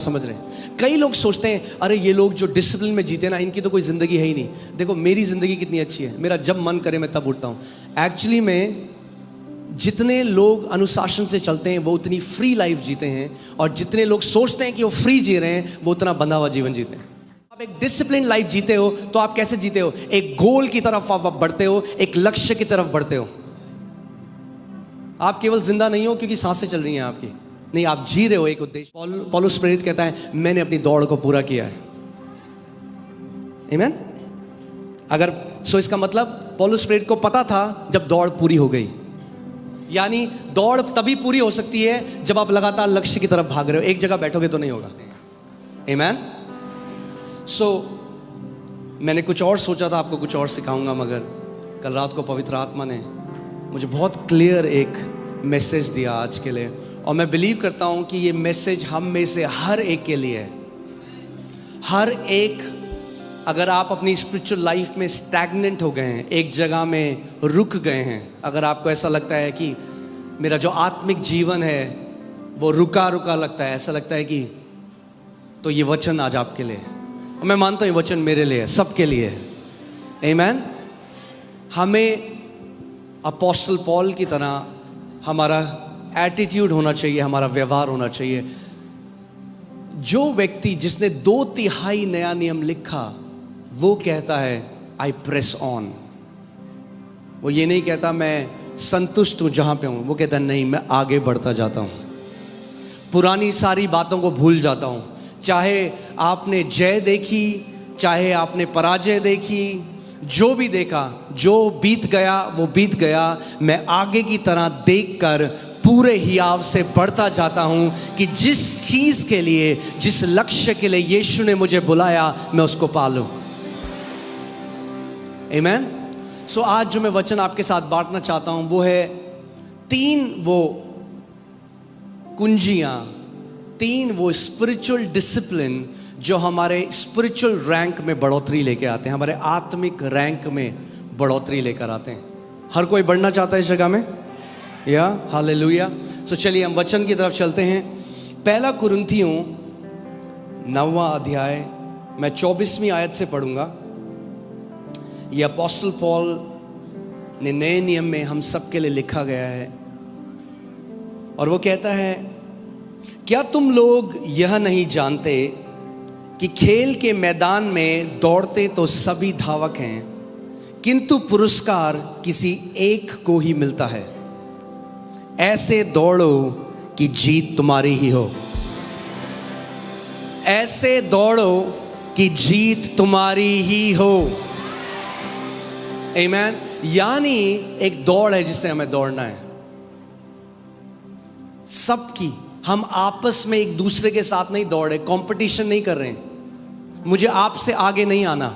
समझ रहे हैं। कई लोग सोचते हैं अरे ये लोग जो डिसिप्लिन में जीते ना, इनकी तो कोई जिंदगी है ही नहीं। देखो मेरी जिंदगी कितनी अच्छी है, मेरा जब मन करे मैं तब उठता हूं। एक्चुअली में जितने लोग अनुशासन से चलते हैं वो उतनी फ्री लाइफ जीते हैं, और जितने लोग सोचते हैं कि वो फ्री जी रहे हैं वो उतना बंधा हुआ जीवन जीते हैं। आप एक डिसिप्लिन लाइफ जीते हो तो आप कैसे जीते हो? एक गोल की तरफ आप बढ़ते हो, एक लक्ष्य की तरफ बढ़ते हो। आप केवल जिंदा नहीं हो क्योंकि सांसें चल रही हैं आपकी, नहीं, आप जी रहे हो एक उद्देश्य। पौलुस प्रेरित कहता है मैंने अपनी दौड़ को पूरा किया है। आमीन। अगर इसका मतलब पौलुस प्रेरित को पता था जब दौड़ पूरी हो गई। यानी दौड़ तभी पूरी हो सकती है जब आप लगातार लक्ष्य की तरफ भाग रहे हो। एक जगह बैठोगे तो नहीं होगा। आमीन। मैंने कुछ और सोचा था, आपको कुछ और सिखाऊंगा, मगर कल रात को पवित्र आत्मा ने मुझे बहुत क्लियर एक मैसेज दिया आज के लिए, और मैं बिलीव करता हूं कि ये मैसेज हम में से हर एक के लिए है। हर एक, अगर आप अपनी स्पिरिचुअल लाइफ में स्टैग्नेंट हो गए हैं, एक जगह में रुक गए हैं, अगर आपको ऐसा लगता है कि मेरा जो आत्मिक जीवन है वो रुका रुका लगता है, ऐसा लगता है कि, तो ये वचन आज आपके लिए है। और मैं मानता हूं ये वचन मेरे लिए है, सबके लिए है। आमीन। हमें अपोस्टल पॉल की तरह हमारा एटीट्यूड होना चाहिए, हमारा व्यवहार होना चाहिए। जो व्यक्ति जिसने 2/3 नया नियम लिखा वो कहता है आई प्रेस ऑन। वो ये नहीं कहता मैं संतुष्ट हूं जहां पे हूं, वो कहता नहीं, मैं आगे बढ़ता जाता हूं, पुरानी सारी बातों को भूल जाता हूं। चाहे आपने जय देखी, चाहे आपने पराजय देखी, जो भी देखा, जो बीत गया वो बीत गया, मैं आगे की तरह देखकर पूरे हियाव से बढ़ता जाता हूं कि जिस चीज के लिए, जिस लक्ष्य के लिए यीशु ने मुझे बुलाया, मैं उसको पालूं। आमीन। आज जो मैं वचन आपके साथ बांटना चाहता हूं वो है 3 वो कुंजियां, 3 वो स्पिरिचुअल डिसिप्लिन जो हमारे स्पिरिचुअल रैंक में बढ़ोतरी लेके आते हैं, हमारे आत्मिक रैंक में बढ़ोतरी लेकर आते हैं। हर कोई बढ़ना चाहता है इस जगह में, या हालेलुया। चलिए हम वचन की तरफ चलते हैं। 1 कुरिन्थियों 9वां अध्याय, मैं 24वीं आयत से पढ़ूंगा। यह अपोस्टल पॉल ने नए नियम में हम सबके लिए लिखा गया है, और वो कहता है, क्या तुम लोग यह नहीं जानते कि खेल के मैदान में दौड़ते तो सभी धावक हैं, किंतु पुरस्कार किसी एक को ही मिलता है। ऐसे दौड़ो कि जीत तुम्हारी ही हो। ऐसे दौड़ो कि जीत तुम्हारी ही हो। आमीन। यानी एक दौड़ है जिससे हमें दौड़ना है, सबकी। हम आपस में एक दूसरे के साथ नहीं दौड़ रहे, कंपटीशन नहीं कर रहे हैं। मुझे आपसे आगे नहीं आना,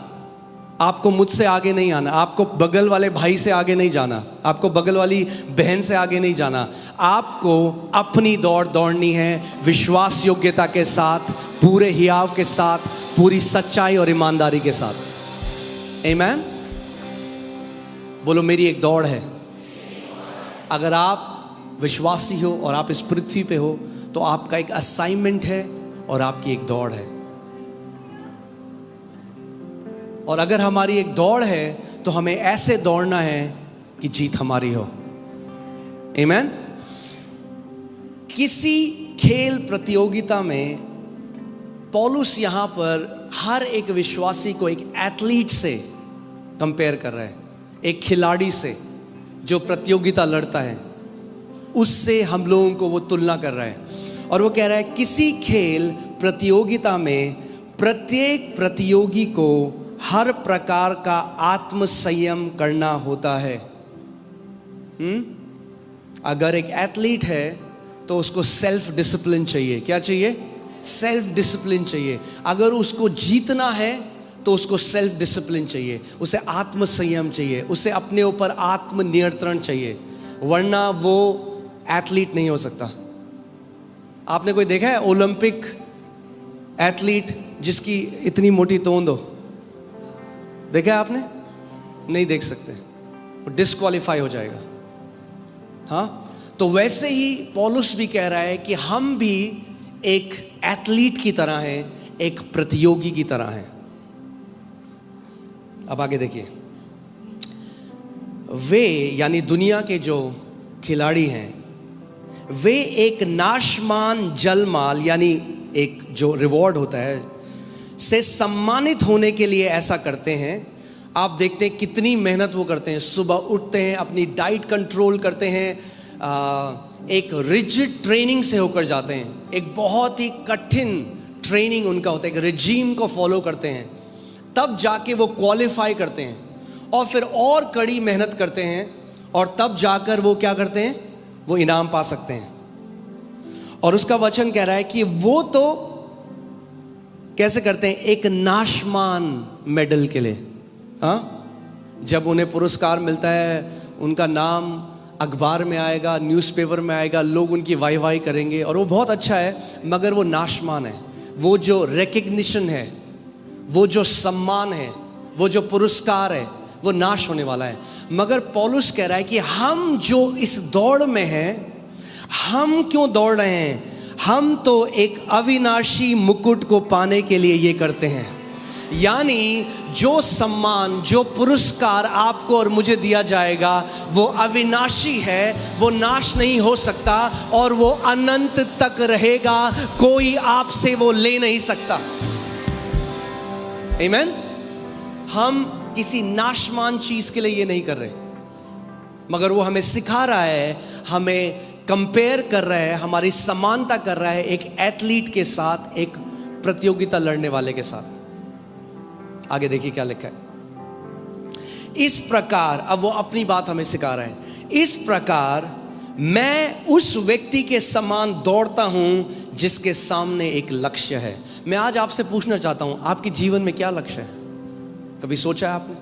आपको मुझसे आगे नहीं आना, आपको बगल वाले भाई से आगे नहीं जाना, आपको बगल वाली बहन से आगे नहीं जाना। आपको अपनी दौड़ दौड़नी है, विश्वास योग्यता के साथ, पूरे हियाव के साथ, पूरी सच्चाई और ईमानदारी के साथ। आमीन। बोलो मेरी एक दौड़ है। अगर आप विश्वासी हो और आप इस पृथ्वी पे हो तो आपका एक असाइनमेंट है और आपकी एक दौड़ है। और अगर हमारी एक दौड़ है तो हमें ऐसे दौड़ना है कि जीत हमारी हो। आमीन। किसी खेल प्रतियोगिता में पौलुस यहां पर हर एक विश्वासी को एक एथलीट से कंपेयर कर रहा है, एक खिलाड़ी से जो प्रतियोगिता लड़ता है, उससे हम लोगों को वो तुलना कर रहा है। और वो कह रहा है किसी खेल प्रतियोगिता में प्रत्येक प्रतियोगी को हर प्रकार का आत्म संयम करना होता है। अगर एक एथलीट है तो उसको सेल्फ डिसिप्लिन चाहिए। क्या चाहिए? सेल्फ डिसिप्लिन चाहिए। अगर उसको जीतना है तो उसको सेल्फ डिसिप्लिन चाहिए, उसे आत्म संयम चाहिए, उसे अपने ऊपर आत्म नियंत्रण चाहिए, वरना वो एथलीट नहीं हो सकता। आपने कोई देखा है ओलंपिक एथलीट जिसकी इतनी मोटी तोंद हो? देखा है आपने? नहीं देख सकते, वो डिस्क्वालीफाई हो जाएगा। हाँ, तो वैसे ही पौलुस भी कह रहा है कि हम भी एक एथलीट की तरह हैं, एक प्रतियोगी की तरह हैं। अब आगे देखिए, वे यानी दुनिया के जो खिलाड़ी हैं, वे एक नाशमान जलमाल यानी एक जो रिवॉर्ड होता है से सम्मानित होने के लिए ऐसा करते हैं। आप देखते हैं कितनी मेहनत वो करते हैं, सुबह उठते हैं, अपनी डाइट कंट्रोल करते हैं, एक रिजिड ट्रेनिंग से होकर जाते हैं, एक बहुत ही कठिन ट्रेनिंग उनका होता है, एक रिजीम को फॉलो करते हैं, तब जाके वो क्वालिफाई करते हैं और फिर और कड़ी मेहनत करते हैं और तब जाकर वो क्या करते हैं, वो इनाम पा सकते हैं। और उसका वचन कह रहा है कि वो तो कैसे करते हैं, एक नाशमान मेडल के लिए। हाँ, जब उन्हें पुरस्कार मिलता है, उनका नाम अखबार में आएगा, न्यूज़पेपर में आएगा, लोग उनकी वाई करेंगे और वो बहुत अच्छा है, मगर वो नाशमान है। वो जो रिकग्निशन है, वो जो सम्मान है, वो जो पुरस्कार है, वो नाश होने वाला है। मगर पौलुस कह रहा है कि हम जो इस दौड़ में हैं, हम क्यों दौड़ रहे हैं? हम तो एक अविनाशी मुकुट को पाने के लिए ये करते हैं। यानी जो सम्मान, जो पुरस्कार आपको और मुझे दिया जाएगा, वो अविनाशी है, वो नाश नहीं हो सकता और वो अनंत तक रहेगा, कोई आपसे वो ले नहीं सकता। आमीन। हम किसी नाशमान चीज के लिए ये नहीं कर रहे, मगर वो हमें सिखा रहा है, हमें कंपेयर कर रहा है, हमारी समानता कर रहा है एक एथलीट के साथ, एक प्रतियोगिता लड़ने वाले के साथ। आगे देखिए क्या लिखा है। इस प्रकार, अब वो अपनी बात हमें सिखा रहा है, इस प्रकार मैं उस व्यक्ति के समान दौड़ता हूं जिसके सामने एक लक्ष्य है। मैं आज आपसे पूछना चाहता हूं, आपके जीवन में क्या लक्ष्य है? कभी सोचा है आपने?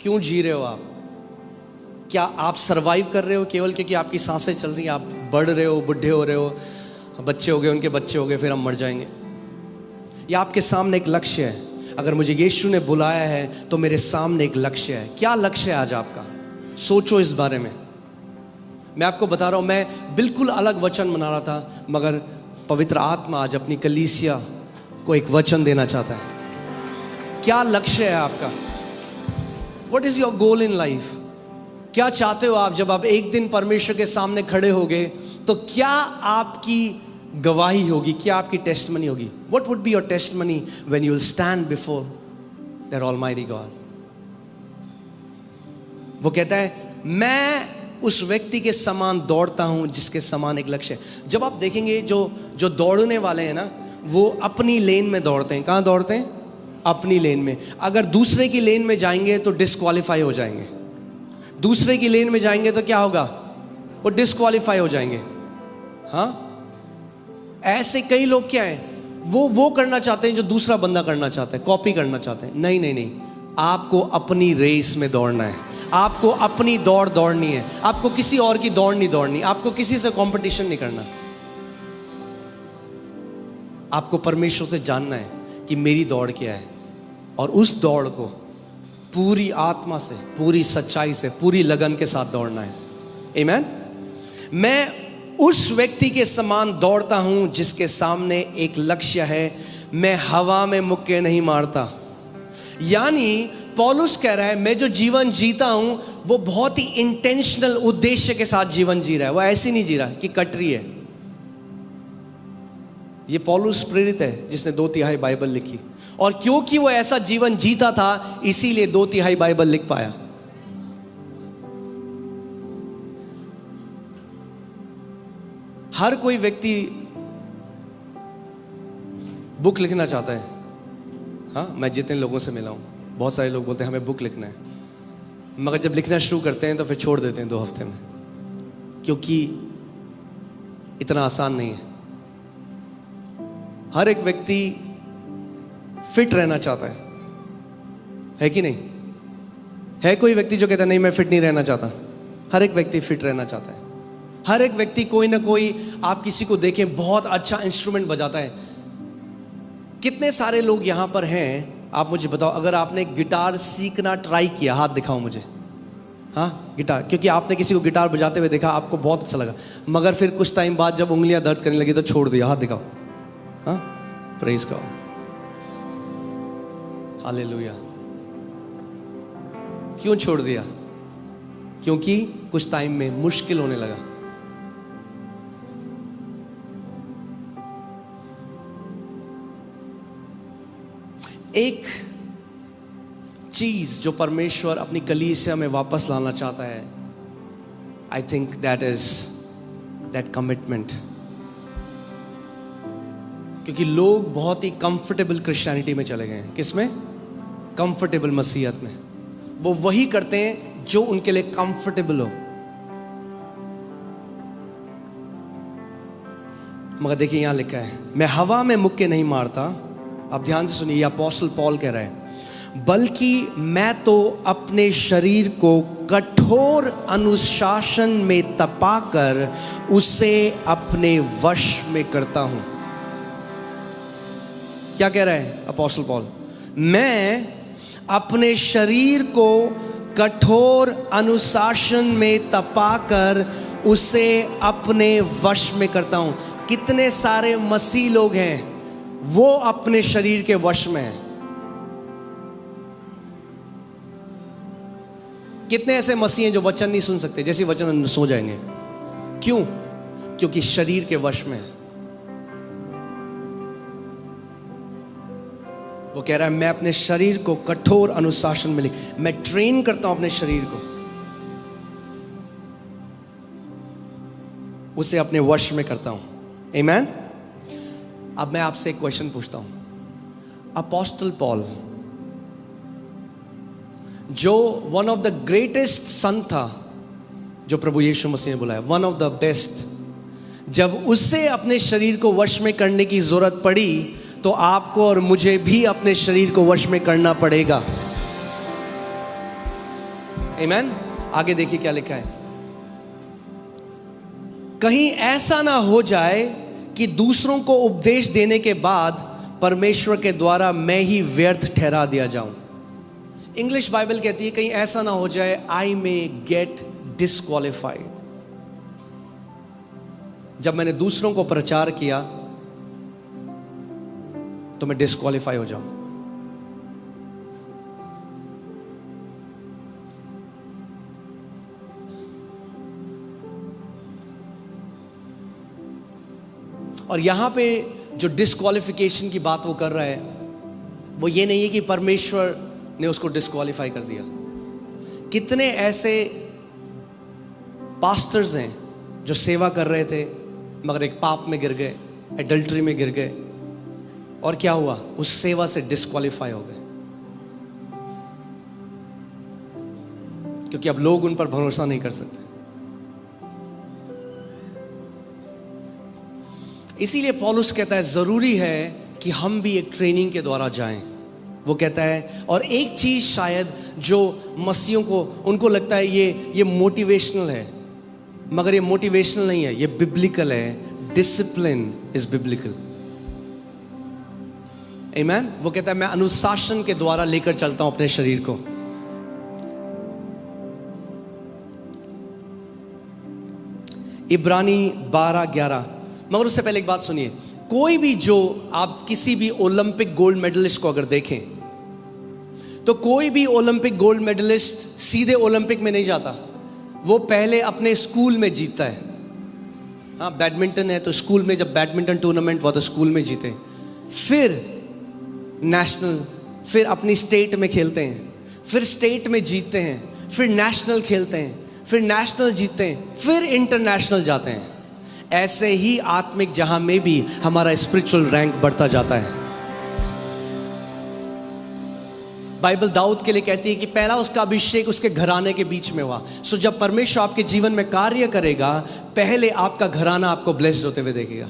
क्यों जी रहे हो आप? क्या आप सरवाइव कर रहे हो केवल क्योंकि आपकी सांसें चल रही हैं, आप बढ़ रहे हो, बुढ़े हो रहे हो, बच्चे हो गए, उनके बच्चे हो गए, फिर हम मर जाएंगे? या आपके सामने एक लक्ष्य है? अगर मुझे यीशु ने बुलाया है तो मेरे सामने एक लक्ष्य है। क्या लक्ष्य है आज आपका? सोचो इस बारे में। मैं आपको बता रहा हूं, मैं बिल्कुल अलग वचन बना रहा था, मगर पवित्र आत्मा आज अपनी कलीसिया को एक वचन देना चाहता है। क्या लक्ष्य है आपका? What is your goal in life? क्या चाहते हो आप? जब आप एक दिन परमेश्वर के सामने खड़े होगे तो क्या आपकी गवाही होगी, क्या आपकी टेस्टमनी होगी? What would be your testimony when you will stand before that Almighty God? वो कहता है मैं उस व्यक्ति के समान दौड़ता हूं जिसके समान एक लक्ष्य है। जब आप देखेंगे जो दौड़ने वाले हैं ना, वो अपनी लेन में दौड़ते हैं। कहां दौड़ते हैं? अपनी लेन में। अगर दूसरे की लेन में जाएंगे तो डिस्क्वालीफाई हो जाएंगे। दूसरे की लेन में जाएंगे तो क्या होगा? वो डिस्क्वालीफाई हो जाएंगे। हाँ, ऐसे कई लोग क्या हैं, वो करना चाहते हैं जो दूसरा बंदा करना चाहता है, कॉपी करना चाहते हैं। नहीं नहीं नहीं, आपको अपनी रेस में दौड़ना है, आपको अपनी दौड़ दौड़नी है, आपको किसी और की दौड़ नहीं दौड़नी, आपको किसी से कंपटीशन नहीं करना। आपको परमेश्वर से जानना है कि मेरी दौड़ क्या है, और उस दौड़ को पूरी आत्मा से, पूरी सच्चाई से, पूरी लगन के साथ दौड़ना है। आमीन। मैं उस व्यक्ति के समान दौड़ता हूं जिसके सामने एक लक्ष्य है। मैं हवा में मुक्के नहीं मारता। यानी पौलुस कह रहा है, मैं जो जीवन जीता हूं वो बहुत ही इंटेंशनल उद्देश्य के साथ जीवन जी रहा है। वो ऐसे नहीं जी रहा कि कटरी है। ये पौलुस प्रेरित है जिसने 2/3 बाइबल लिखी, और क्योंकि वो ऐसा जीवन जीता था इसीलिए 2/3 बाइबल लिख पाया। हर कोई व्यक्ति बुक लिखना चाहता है। हाँ, मैं जितने लोगों से मिला हूं, बहुत सारे लोग बोलते हैं हमें बुक लिखना है, मगर जब लिखना शुरू करते हैं तो फिर छोड़ देते हैं 2 हफ्ते में, क्योंकि इतना आसान नहीं है। हर एक व्यक्ति फिट रहना चाहता है कि नहीं? है कोई व्यक्ति जो कहता है नहीं मैं फिट नहीं रहना चाहता? हर एक व्यक्ति फिट रहना चाहता है। हर एक व्यक्ति कोई ना कोई, आप किसी को देखें बहुत अच्छा इंस्ट्रूमेंट बजाता है। कितने सारे लोग यहां पर हैं, आप मुझे बताओ, अगर आपने गिटार सीखना ट्राई किया, हाथ दिखाओ मुझे। हाँ, गिटार, क्योंकि आपने किसी को गिटार बजाते हुए देखा, आपको बहुत अच्छा लगा, मगर फिर कुछ टाइम बाद जब उंगलियां दर्द करने लगी तो छोड़ दिया। हाथ दिखाओ। हाँ, प्रेज गॉड, हालेलुया। क्यों छोड़ दिया? क्योंकि कुछ टाइम में मुश्किल होने लगा। एक चीज जो परमेश्वर अपनी कलीसिया में वापस लाना चाहता है, I think that is that commitment. क्योंकि लोग बहुत ही कंफर्टेबल क्रिश्चियनिटी में चले गए हैं। किसमें? कंफर्टेबल मसीहत में। वो वही करते हैं जो उनके लिए कंफर्टेबल हो। मगर देखिए यहां लिखा है, मैं हवा में मुक्के नहीं मारता। अब ध्यान से सुनिए, अपोस्टल पॉल कह रहा है, बल्कि मैं तो अपने शरीर को कठोर अनुशासन में तपाकर उसे अपने वश में करता हूं। क्या कह रहा है अपोस्टल पॉल? मैं अपने शरीर को कठोर अनुशासन में तपाकर उसे अपने वश में करता हूं। कितने सारे मसीह लोग हैं वो अपने शरीर के वश में हैं। कितने ऐसे मसीह हैं जो वचन नहीं सुन सकते, जैसे वचन सो जाएंगे। क्यों? क्योंकि शरीर के वश में है। वो कह रहा है, मैं अपने शरीर को कठोर अनुशासन में मैं ट्रेन करता हूं अपने शरीर को, उसे अपने वश में करता हूं। आमीन। अब मैं आपसे एक क्वेश्चन पूछता हूं। अपोस्टल पॉल जो वन ऑफ द ग्रेटेस्ट सन था, जो प्रभु यीशु मसीह ने बुलाया, वन ऑफ द बेस्ट, जब उससे अपने शरीर को वश में करने की जरूरत पड़ी तो आपको और मुझे भी अपने शरीर को वश में करना पड़ेगा। आमीन। आगे देखिए क्या लिखा है, कहीं ऐसा ना हो जाए कि दूसरों को उपदेश देने के बाद परमेश्वर के द्वारा मैं ही व्यर्थ ठहरा दिया जाऊं। इंग्लिश बाइबल कहती है, कहीं ऐसा ना हो जाए, आई मे गेट डिस्क्वालिफाइड। जब मैंने दूसरों को प्रचार किया तो मैं डिस्क्वालिफाई हो जाऊं। और यहां पे जो डिस्क्वालिफिकेशन की बात वो कर रहा है, वो ये नहीं है कि परमेश्वर ने उसको डिस्क्वालिफाई कर दिया। कितने ऐसे पास्टर्स हैं जो सेवा कर रहे थे मगर एक पाप में गिर गए, एडल्ट्री में गिर गए, और क्या हुआ? उस सेवा से डिस्क्वालिफाई हो गए, क्योंकि अब लोग उन पर भरोसा नहीं कर सकते। इसीलिए पौलुस कहता है जरूरी है कि हम भी एक ट्रेनिंग के द्वारा जाएं। वो कहता है, और एक चीज शायद जो मसीहों को, उनको लगता है ये मोटिवेशनल है, मगर ये मोटिवेशनल नहीं है, ये बिब्लिकल है। Discipline is biblical. आमीन। वो कहता है मैं अनुशासन के द्वारा लेकर चलता हूं अपने शरीर को। इब्रानी 12:11। मगर उससे पहले एक बात सुनिए, कोई भी जो आप किसी भी ओलंपिक गोल्ड मेडलिस्ट को अगर देखें तो कोई भी ओलंपिक गोल्ड मेडलिस्ट सीधे ओलंपिक में नहीं जाता, वो पहले अपने स्कूल में जीतता है। हाँ, बैडमिंटन है तो स्कूल में जब बैडमिंटन टूर्नामेंट हुआ तो स्कूल में जीते, फिर नेशनल, फिर अपनी स्टेट में खेलते हैं, फिर स्टेट में जीतते हैं, फिर नेशनल खेलते हैं, फिर नेशनल जीतते हैं, फिर इंटरनेशनल जाते हैं। ऐसे ही आत्मिक जहां में भी हमारा स्पिरिचुअल रैंक बढ़ता जाता है। बाइबल दाऊद के लिए कहती है कि पहला उसका अभिषेक उसके घराने के बीच में हुआ। सो जब परमेश्वर आपके जीवन में कार्य करेगा, पहले आपका घराना आपको ब्लेस्ड होते हुए देखेगा,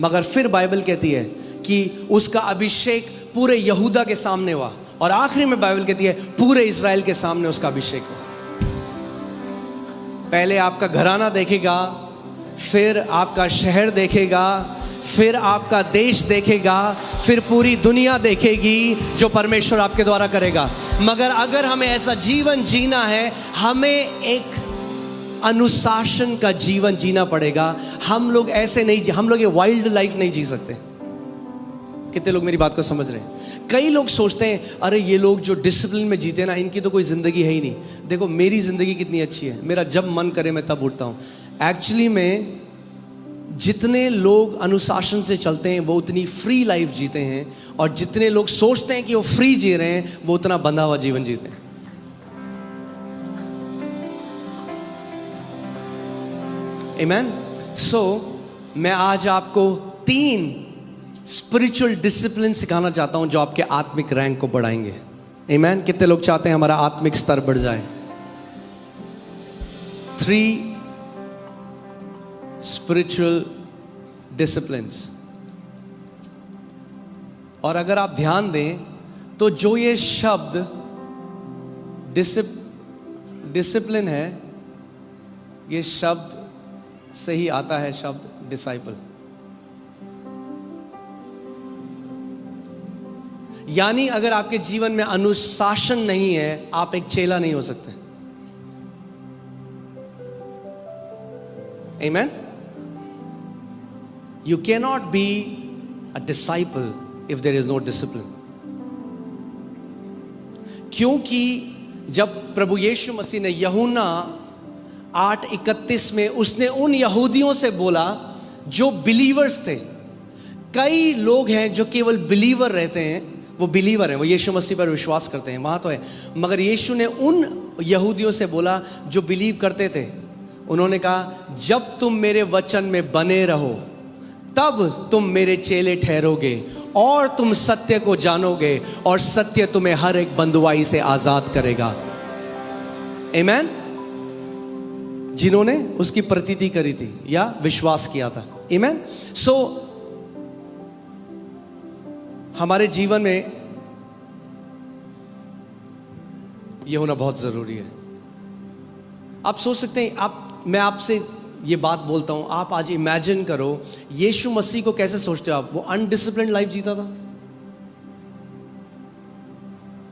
मगर फिर बाइबल कहती है कि उसका अभिषेक पूरे यहूदा के सामने हुआ, और आखिरी में बाइबल कहती है पूरे इज़राइल के सामने उसका अभिषेक हुआ। पहले आपका घराना देखेगा, फिर आपका शहर देखेगा, फिर आपका देश देखेगा, फिर पूरी दुनिया देखेगी जो परमेश्वर आपके द्वारा करेगा। मगर अगर हमें ऐसा जीवन जीना है, हमें एक अनुशासन का जीवन जीना पड़ेगा। हम लोग ऐसे नहीं, हम लोग ये वाइल्ड लाइफ नहीं जी सकते। कितने लोग मेरी बात को समझ रहे हैं? कई लोग सोचते हैं अरे ये लोग जो डिसिप्लिन में जीते ना, इनकी तो कोई ज़िंदगी है ही नहीं। देखो मेरी ज़िंदगी कितनी अच्छी है, मेरा जब मन करे मैं तब उठता हूँ। एक्चुअली में जितने लोग अनुशासन से चलते हैं वो उतनी फ्री लाइफ जीते हैं, और जितने लोग सोचते हैं कि वो फ्री जी रहे हैं वो उतना बंधा हुआ जीवन जीते हैं। आमीन। सो मैं आज आपको 3 स्पिरिचुअल डिसिप्लिन सिखाना चाहता हूं जो आपके आत्मिक रैंक को बढ़ाएंगे। आमीन। कितने लोग चाहते हैं हमारा आत्मिक स्तर बढ़ जाए? 3 स्पिरिचुअल डिसिप्लिन्स। और अगर आप ध्यान दें तो जो ये शब्द डिसिप्लिन है, ये शब्द से ही आता है शब्द डिसाइपल। यानी अगर आपके जीवन में अनुशासन नहीं है, आप एक चेला नहीं हो सकते। आमीन। You cannot be a disciple if there is no discipline. क्योंकि जब प्रभु यीशु मसीह ने यूहन्ना 8:31 में उसने उन यहूदियों से बोला जो बिलीवर्स थे। कई लोग हैं जो केवल बिलीवर रहते हैं, वो बिलीवर हैं, वो यीशु मसीह पर विश्वास करते हैं, वहाँ तो है। मगर यीशु ने उन यहूदियों से बोला जो बिलीव करते थे, उन्होंने कहा जब तुम मेरे वचन में बने रहो तब तुम मेरे चेले ठहरोगे और तुम सत्य को जानोगे और सत्य तुम्हें हर एक बंधुआई से आजाद करेगा। आमीन। जिन्होंने उसकी प्रतीति करी थी या विश्वास किया था। आमीन। सो हमारे जीवन में यह होना बहुत जरूरी है। आप सोच सकते हैं, मैं आपसे ये बात बोलता हूं, आप आज इमेजिन करो यीशु मसीह को कैसे सोचते हो आप? वो अनडिसिप्लिन्ड लाइफ जीता था?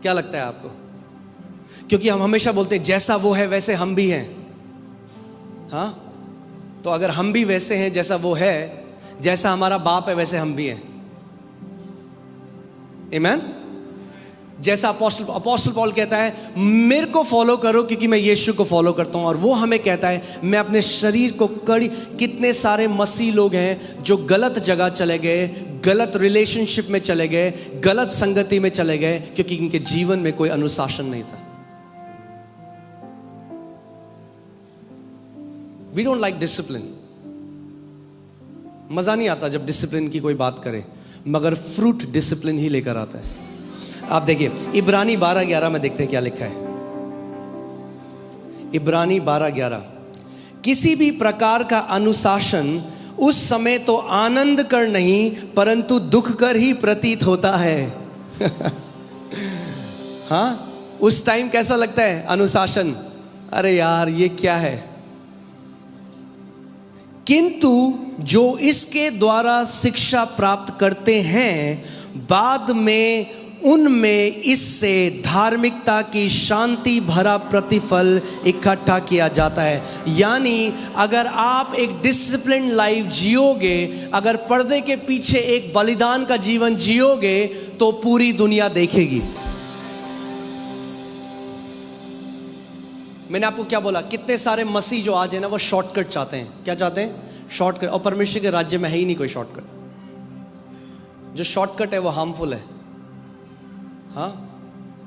क्या लगता है आपको? क्योंकि हम हमेशा बोलते हैं जैसा वो है वैसे हम भी हैं। हाँ, तो अगर हम भी वैसे हैं जैसा वो है, जैसा हमारा बाप है वैसे हम भी हैं। आमीन। जैसा अपोस्टल पॉल कहता है मेरे को फॉलो करो क्योंकि मैं यीशु को फॉलो करता हूं, और वो हमें कहता है मैं अपने शरीर को कितने सारे मसीह लोग हैं जो गलत जगह चले गए, गलत रिलेशनशिप में चले गए, गलत संगति में चले गए, क्योंकि इनके जीवन में कोई अनुशासन नहीं था। We don't like discipline. मजा नहीं आता जब डिसिप्लिन की कोई बात करे, मगर फ्रूट डिसिप्लिन ही लेकर आता है। आप देखिए इब्रानी 12:11 में देखते हैं क्या लिखा है। इब्रानी 12:11, किसी भी प्रकार का अनुशासन उस समय तो आनंद कर नहीं परंतु दुख कर ही प्रतीत होता है। हाँ, उस टाइम कैसा लगता है अनुशासन? अरे यार ये क्या है? किंतु जो इसके द्वारा शिक्षा प्राप्त करते हैं बाद में उनमें इससे धार्मिकता की शांति भरा प्रतिफल इकट्ठा किया जाता है। यानी अगर आप एक डिसिप्लिन लाइफ जियोगे, अगर पर्दे के पीछे एक बलिदान का जीवन जियोगे, तो पूरी दुनिया देखेगी। मैंने आपको क्या बोला? कितने सारे मसीह जो आज है ना, वो शॉर्टकट चाहते हैं। क्या चाहते हैं? शॉर्टकट। और परमेश्वर के राज्य में है ही नहीं कोई शॉर्टकट। जो शॉर्टकट है वो हार्मफुल है। हाँ,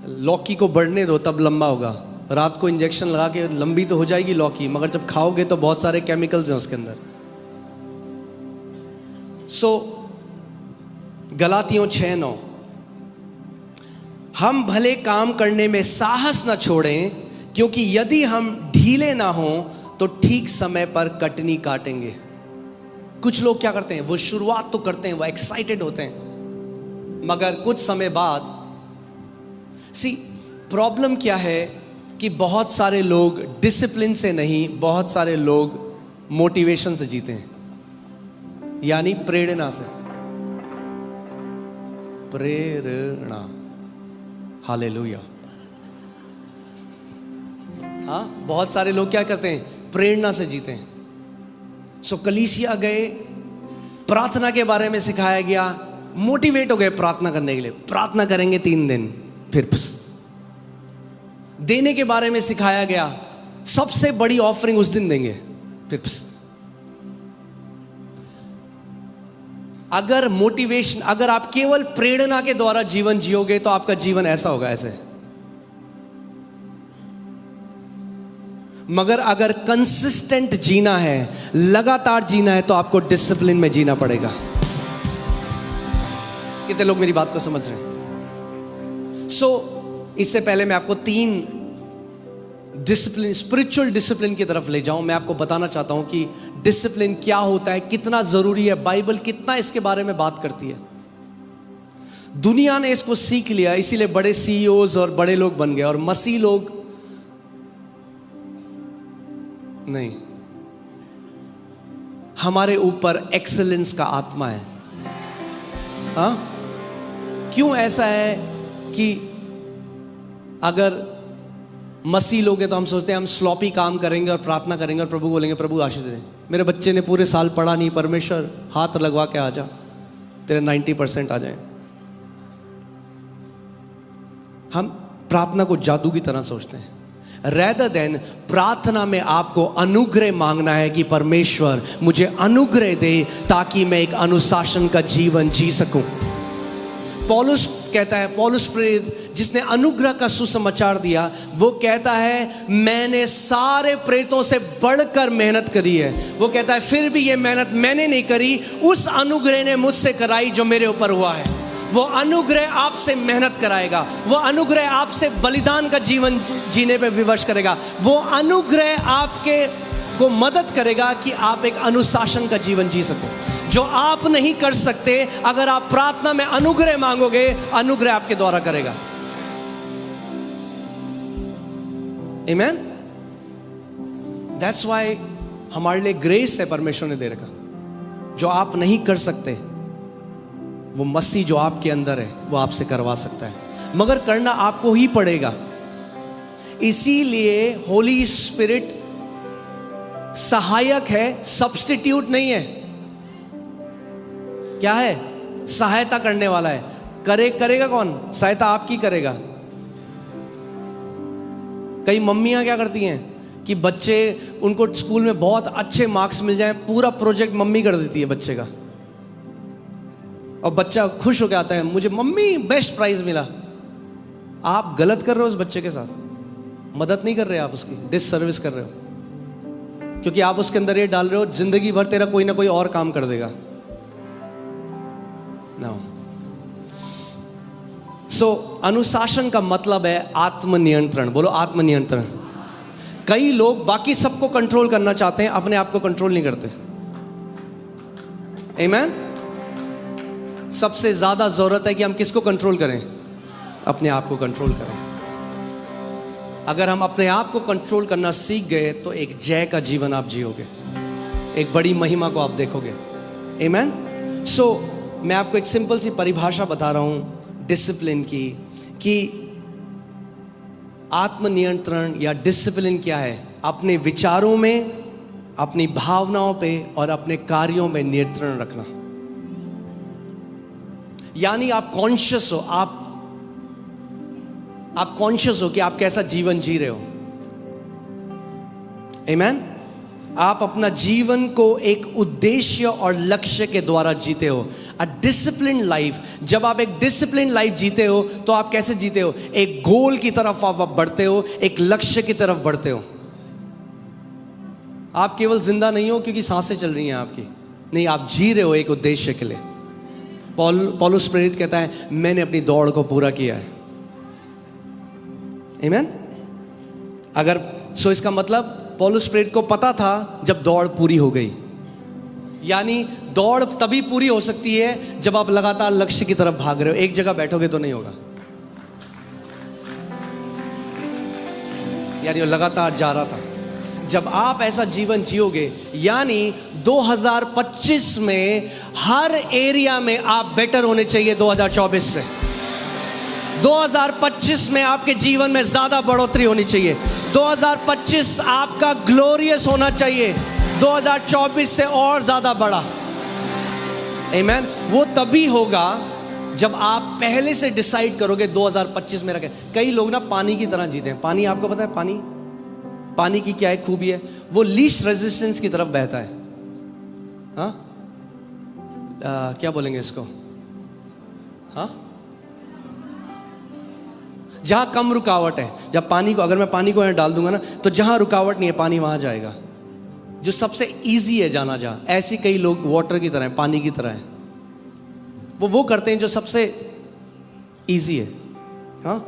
लौकी को बढ़ने दो तब लंबा होगा। रात को इंजेक्शन लगा के लंबी तो हो जाएगी लौकी, मगर जब खाओगे तो बहुत सारे केमिकल्स हैं उसके अंदर। सो गलातियों 6:9, हम भले काम करने में साहस न छोड़ें, क्योंकि यदि हम ढीले ना हों तो ठीक समय पर कटनी काटेंगे। कुछ लोग क्या करते हैं, वो शुरुआत तो करते हैं, वो एक्साइटेड होते हैं, मगर कुछ समय बाद प्रॉब्लम क्या है कि बहुत सारे लोग डिसिप्लिन से नहीं, बहुत सारे लोग मोटिवेशन से जीते हैं, यानी प्रेरणा से। प्रेरणा, हालेलुया। हाँ, बहुत सारे लोग क्या करते हैं, प्रेरणा से जीते हैं। सो कलीसिया गए, प्रार्थना के बारे में सिखाया गया, मोटिवेट हो गए प्रार्थना करने के लिए, प्रार्थना करेंगे 3 दिन, फिर देने के बारे में सिखाया गया, सबसे बड़ी ऑफरिंग उस दिन देंगे, फिर अगर मोटिवेशन, अगर आप केवल प्रेरणा के द्वारा जीवन जियोगे तो आपका जीवन ऐसा होगा, ऐसे। मगर अगर कंसिस्टेंट जीना है, लगातार जीना है, तो आपको डिसिप्लिन में जीना पड़ेगा। कितने लोग मेरी बात को समझ रहे हैं? इससे पहले मैं आपको 3 डिसिप्लिन, स्पिरिचुअल डिसिप्लिन की तरफ ले जाऊं। मैं आपको बताना चाहता हूं कि डिसिप्लिन क्या होता है, कितना जरूरी है, बाइबल कितना इसके बारे में बात करती है। दुनिया ने इसको सीख लिया, इसीलिए बड़े सीईओज और बड़े लोग बन गए, और मसीह लोग नहीं। हमारे ऊपर एक्सेलेंस का आत्मा है। हाँ, क्यों ऐसा है कि अगर मसीह लोग हैं तो हम सोचते हैं हम स्लॉपी काम करेंगे और प्रार्थना करेंगे और प्रभु बोलेंगे प्रभु आशीष दे, मेरे बच्चे ने पूरे साल पढ़ा नहीं, परमेश्वर हाथ लगवा के आ जा, तेरे 90% आ जाए। हम प्रार्थना को जादू की तरह सोचते हैं, rather than प्रार्थना में आपको अनुग्रह मांगना है कि परमेश्वर मुझे अनुग्रह दे ताकि मैं एक अनुशासन का जीवन जी सकूं। पौलुस कहता है, पौलुस प्रेरित जिसने अनुग्रह का सुसमाचार दिया, वो कहता है मैंने सारे प्रेरितों से बढ़कर मेहनत करी है। वो कहता है फिर भी ये मेहनत मैंने नहीं करी, उस अनुग्रह ने मुझसे कराई जो मेरे ऊपर हुआ है। वो अनुग्रह आपसे मेहनत कराएगा, वो अनुग्रह आपसे बलिदान का जीवन जीने पे विवश करेगा, वो अनुग्रह आपके को मदद करेगा कि आप एक अनुशासन का जीवन जी सको, जो आप नहीं कर सकते। अगर आप प्रार्थना में अनुग्रह मांगोगे, अनुग्रह आपके द्वारा करेगा। आमीन। दैट्स व्हाई हमारे लिए ग्रेस है, परमेश्वर ने दे रखा। जो आप नहीं कर सकते, वो मसीह जो आपके अंदर है वो आपसे करवा सकता है, मगर करना आपको ही पड़ेगा। इसीलिए होली स्पिरिट सहायक है, सब्स्टिट्यूट नहीं है। क्या है? सहायता करने वाला है। करेगा कौन? सहायता आपकी करेगा। कई मम्मियां क्या करती हैं कि बच्चे, उनको स्कूल में बहुत अच्छे मार्क्स मिल जाएं, पूरा प्रोजेक्ट मम्मी कर देती है बच्चे का, और बच्चा खुश होकर आता है, मुझे मम्मी बेस्ट प्राइज मिला। आप गलत कर रहे हो उस बच्चे के साथ, मदद नहीं कर रहे आप, उसकी डिस सर्विस कर रहे हो, क्योंकि आप उसके अंदर ये डाल रहे हो जिंदगी भर तेरा कोई ना कोई और काम कर देगा। अनुशासन का मतलब है आत्मनियंत्रण। बोलो आत्मनियंत्रण। कई लोग बाकी सबको कंट्रोल करना चाहते हैं, अपने आप को कंट्रोल नहीं करते। आमीन। सबसे ज्यादा जरूरत है कि हम किसको कंट्रोल करें? अपने आप को कंट्रोल करें। अगर हम अपने आप को कंट्रोल करना सीख गए तो एक जय का जीवन आप जियोगे, एक बड़ी महिमा को आप देखोगे। आमीन। मैं आपको एक सिंपल सी परिभाषा बता रहा हूं डिसिप्लिन की, कि आत्मनियंत्रण या डिसिप्लिन क्या है? अपने विचारों में, अपनी भावनाओं पे और अपने कार्यों में नियंत्रण रखना। यानी आप कॉन्शियस हो, आप कॉन्शियस हो कि आप कैसा जीवन जी रहे हो। आमीन। आप अपना जीवन को एक उद्देश्य और लक्ष्य के द्वारा जीते हो। अ डिसिप्लिन लाइफ, जब आप एक डिसिप्लिन लाइफ जीते हो तो आप कैसे जीते हो? एक गोल की तरफ आप बढ़ते हो, एक लक्ष्य की तरफ बढ़ते हो। आप केवल जिंदा नहीं हो क्योंकि सांसें चल रही हैं आपकी, नहीं, आप जी रहे हो एक उद्देश्य के लिए। पौलुस प्रेरित कहता है मैंने अपनी दौड़ को पूरा किया है। आमीन। अगर इसका मतलब पौलुस प्रेरित को पता था जब दौड़ पूरी हो गई। यानी दौड़ तभी पूरी हो सकती है जब आप लगातार लक्ष्य की तरफ भाग रहे हो। एक जगह बैठोगे तो नहीं होगा, यानी वो लगातार जा रहा था। जब आप ऐसा जीवन जियोगे, यानी 2025 में हर एरिया में आप बेटर होने चाहिए 2024 से। 2025 में आपके जीवन में ज्यादा बढ़ोतरी होनी चाहिए। 2025 आपका ग्लोरियस होना चाहिए, 2024 से और ज्यादा बड़ा। आमेन। वो तभी होगा जब आप पहले से डिसाइड करोगे 2025 में रखे। कई लोग ना पानी की तरह जीते हैं। पानी, आपको पता है पानी की क्या एक खूबी है? वो लीस्ट रेजिस्टेंस की तरफ बहता है। हाँ, क्या बोलेंगे इसको? हाँ, जहां कम रुकावट है। जब पानी को, अगर मैं पानी को यहाँ डाल दूंगा ना, तो जहां रुकावट नहीं है पानी वहां जाएगा। जो सबसे इजी है जाना जहां, ऐसे कई लोग वाटर की तरह है, पानी की तरह है। वो करते हैं जो सबसे इजी है। हाँ,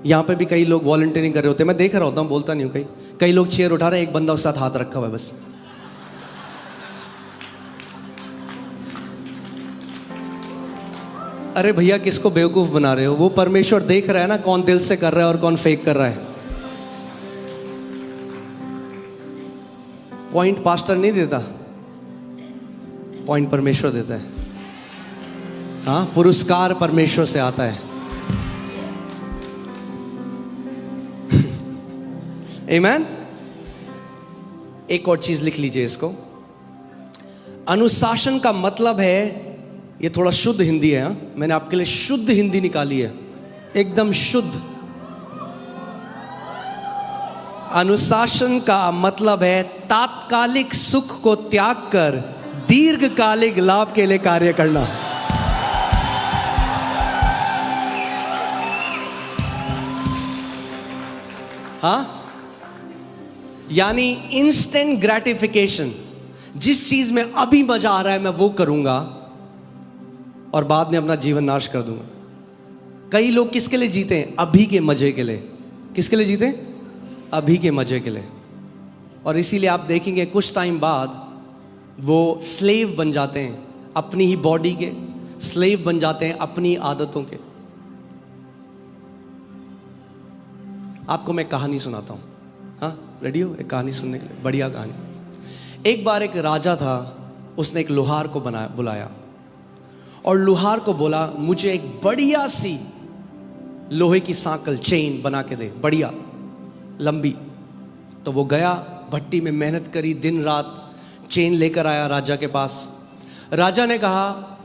यहाँ पे भी कई लोग वॉलंटियरिंग कर रहे होते हैं, मैं देख रहा होता हूँ, बोलता नहीं हूँ। कई लोग चेयर उठा रहे हैं, एक बंदा उसके साथ हाथ रखा हुआ है बस। अरे भैया, किसको बेवकूफ बना रहे हो? वो परमेश्वर देख रहा है ना, कौन दिल से कर रहा है और कौन फेक कर रहा है। पॉइंट पास्टर नहीं देता, पॉइंट परमेश्वर देता है। हाँ, पुरस्कार परमेश्वर से आता है। आमेन। एक और चीज लिख लीजिए इसको। अनुशासन का मतलब है, ये थोड़ा शुद्ध हिंदी है। हाँ? मैंने आपके लिए शुद्ध हिंदी निकाली है, एकदम शुद्ध। अनुशासन का मतलब है तात्कालिक सुख को त्याग कर दीर्घकालिक लाभ के लिए कार्य करना। हाँ, यानी इंस्टेंट ग्रेटिफिकेशन। जिस चीज में अभी मजा आ रहा है मैं वो करूंगा और बाद में अपना जीवन नाश कर दूंगा। कई लोग किसके लिए जीते हैं? अभी के मजे के लिए। किसके लिए जीते हैं? अभी के मजे के लिए। और इसीलिए आप देखेंगे कुछ टाइम बाद वो स्लेव बन जाते हैं अपनी ही बॉडी के, स्लेव बन जाते हैं अपनी आदतों के। आपको मैं कहानी सुनाता हूं। हाँ, रेडी हो एक कहानी सुनने के लिए? बढ़िया कहानी। एक बार एक राजा था, उसने एक लोहार को बुलाया और लोहार को बोला, मुझे एक बढ़िया सी लोहे की सांकल, चेन बना के दे, बढ़िया लंबी। तो वो गया, भट्टी में मेहनत करी, दिन रात चेन लेकर आया राजा के पास। राजा ने कहा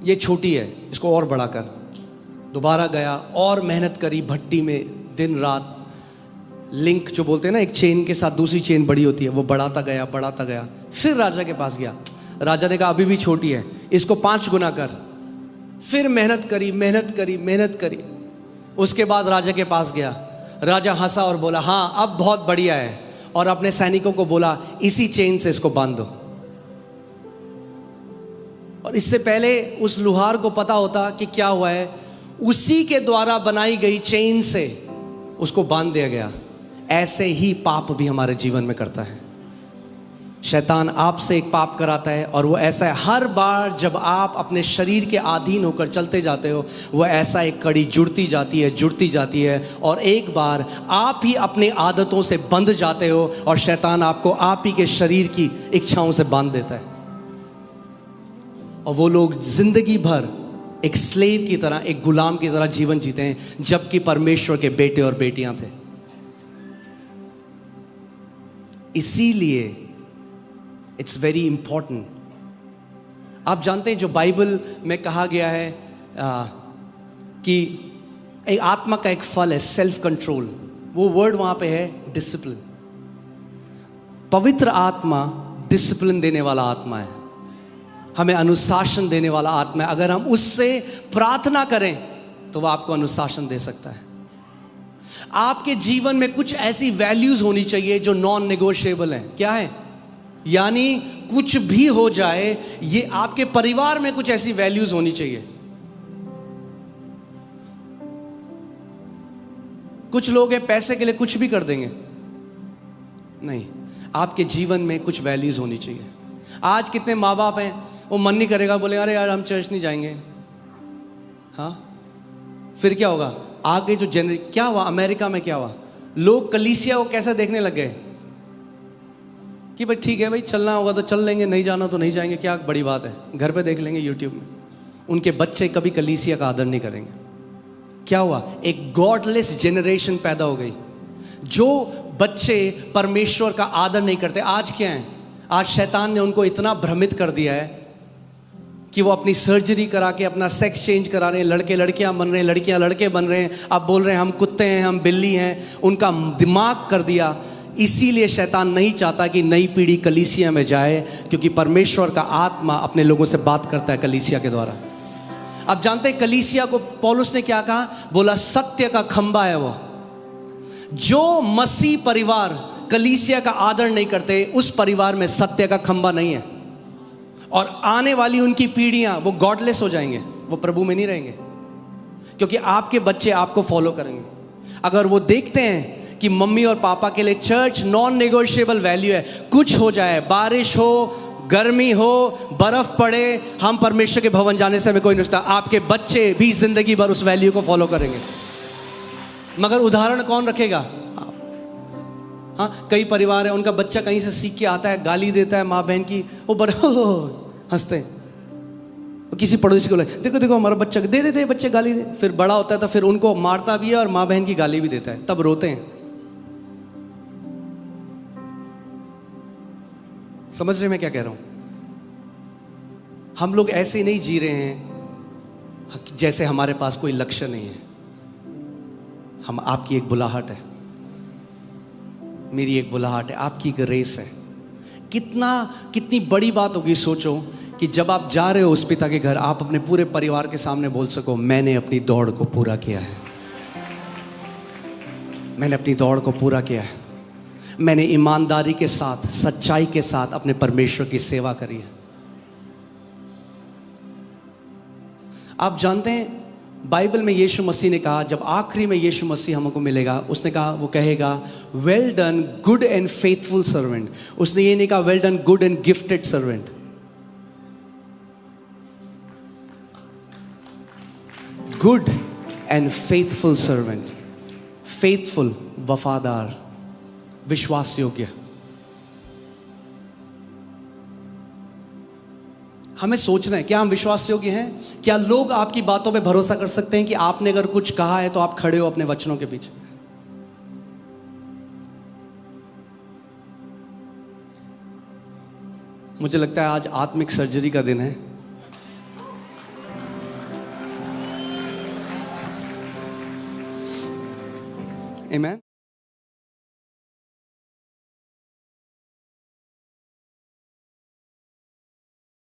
ये छोटी है, इसको और बड़ा कर। दोबारा गया और मेहनत करी भट्टी में, दिन रात। लिंक जो बोलते हैं ना, एक चेन के साथ दूसरी चेन बड़ी होती है, वो बढ़ाता गया। फिर राजा के पास गया, राजा ने कहा अभी भी छोटी है, इसको 5 गुना कर। फिर मेहनत करी। उसके बाद राजा के पास गया, राजा हंसा और बोला हाँ अब बहुत बढ़िया है, और अपने सैनिकों को बोला इसी चेन से इसको बांध दो। और इससे पहले उस लोहार को पता होता कि क्या हुआ है, उसी के द्वारा बनाई गई चेन से उसको बांध दिया गया। ऐसे ही पाप भी हमारे जीवन में करता है। शैतान आपसे एक पाप कराता है, और वो ऐसा है, हर बार जब आप अपने शरीर के अधीन होकर चलते जाते हो, वो ऐसा एक कड़ी जुड़ती जाती है, और एक बार आप ही अपनी आदतों से बंध जाते हो, और शैतान आपको आप ही के शरीर की इच्छाओं से बांध देता है। और वो लोग जिंदगी भर एक स्लेव की तरह, एक गुलाम की तरह जीवन जीते हैं, जबकि परमेश्वर के बेटे और बेटियां थे। इसीलिए इट्स वेरी इंपॉर्टेंट। आप जानते हैं जो बाइबल में कहा गया है कि एक आत्मा का एक फल है सेल्फ कंट्रोल, वो वर्ड वहां पे है डिसिप्लिन। पवित्र आत्मा डिसिप्लिन देने वाला आत्मा है, हमें अनुशासन देने वाला आत्मा है। अगर हम उससे प्रार्थना करें तो वह आपको अनुशासन दे सकता है। आपके जीवन में कुछ ऐसी वैल्यूज होनी चाहिए जो नॉन नेगोशिएबल हैं। क्या है? यानी कुछ भी हो जाए, ये आपके परिवार में कुछ ऐसी वैल्यूज होनी चाहिए। कुछ लोग हैं पैसे के लिए कुछ भी कर देंगे, नहीं, आपके जीवन में कुछ वैल्यूज होनी चाहिए। आज कितने माँ बाप हैं, वो मन नहीं करेगा, बोले अरे यार हम चर्च नहीं जाएंगे। हाँ, फिर क्या होगा? आगे जो क्या हुआ अमेरिका में, क्या हुआ, लोग कलीसिया को कैसे देखने लग गए कि भाई ठीक है भाई, चलना होगा तो चल लेंगे, नहीं जाना तो नहीं जाएंगे, क्या बड़ी बात है, घर पे देख लेंगे यूट्यूब में। उनके बच्चे कभी कलीसिया का आदर नहीं करेंगे। क्या हुआ? एक गॉडलेस जनरेशन पैदा हो गई। जो बच्चे परमेश्वर का आदर नहीं करते, आज क्या है, आज शैतान ने उनको इतना भ्रमित कर दिया है कि वो अपनी सर्जरी करा के अपना सेक्स चेंज करा रहे हैं, लड़के लड़कियां बन रहे हैं, लड़कियां लड़के बन रहे हैं, अब बोल रहे हैं हम कुत्ते हैं, हम बिल्ली हैं, उनका दिमाग कर दिया। इसीलिए शैतान नहीं चाहता कि नई पीढ़ी कलीसिया में जाए, क्योंकि परमेश्वर का आत्मा अपने लोगों से बात करता है कलीसिया के द्वारा। आप जानते हैं कलीसिया को पौलुस ने क्या कहा? बोला सत्य का खंबा है वो। जो मसीह परिवार कलीसिया का आदर नहीं करते, उस परिवार में सत्य का खंबा नहीं है, और आने वाली उनकी पीढ़ियां वो गॉडलेस हो जाएंगे, वो प्रभु में नहीं रहेंगे, क्योंकि आपके बच्चे आपको फॉलो करेंगे। अगर वो देखते हैं कि मम्मी और पापा के लिए चर्च नॉन नेगोशिएबल वैल्यू है, कुछ हो जाए, बारिश हो, गर्मी हो, बर्फ पड़े, हम परमेश्वर के भवन जाने से हमें कोई नुकसान, आपके बच्चे भी जिंदगी भर उस वैल्यू को फॉलो करेंगे। मगर उदाहरण कौन रखेगा? हाँ, कई परिवार है उनका बच्चा कहीं से सीख के आता है, गाली देता है माँ बहन की, वो बड़े हंसते हैं। किसी पड़ोसी को लगे, देखो देखो हमारा बच्चा, दे दे दे बच्चे गाली दे, फिर बड़ा होता है तो फिर उनको मारता भी है और माँ बहन की गाली भी देता है, तब रोते हैं। समझ रहे मैं क्या कह रहा हूं? हम लोग ऐसे नहीं जी रहे हैं जैसे हमारे पास कोई लक्ष्य नहीं है। हम, आपकी एक बुलाहट है, मेरी एक बुलाहट है, आपकी एक रेस है। कितनी बड़ी बात होगी, सोचो कि जब आप जा रहे हो उस पिता के घर, आप अपने पूरे परिवार के सामने बोल सको, मैंने अपनी दौड़ को पूरा किया है, मैंने अपनी दौड़ को पूरा किया है, मैंने ईमानदारी के साथ, सच्चाई के साथ अपने परमेश्वर की सेवा करी है। आप जानते हैं बाइबल में यीशु मसीह ने कहा, जब आखिरी में यीशु मसीह हमको मिलेगा, उसने कहा, वो कहेगा well done good and faithful servant. उसने ये नहीं कहा well done good and gifted servant. Good and faithful servant. Faithful, वफादार, विश्वास योग्य। हमें सोचना है, क्या हम विश्वास योग्य हैं? क्या लोग आपकी बातों पे भरोसा कर सकते हैं कि आपने अगर कुछ कहा है तो आप खड़े हो अपने वचनों के पीछे? मुझे लगता है आज आत्मिक सर्जरी का दिन है। आमीन।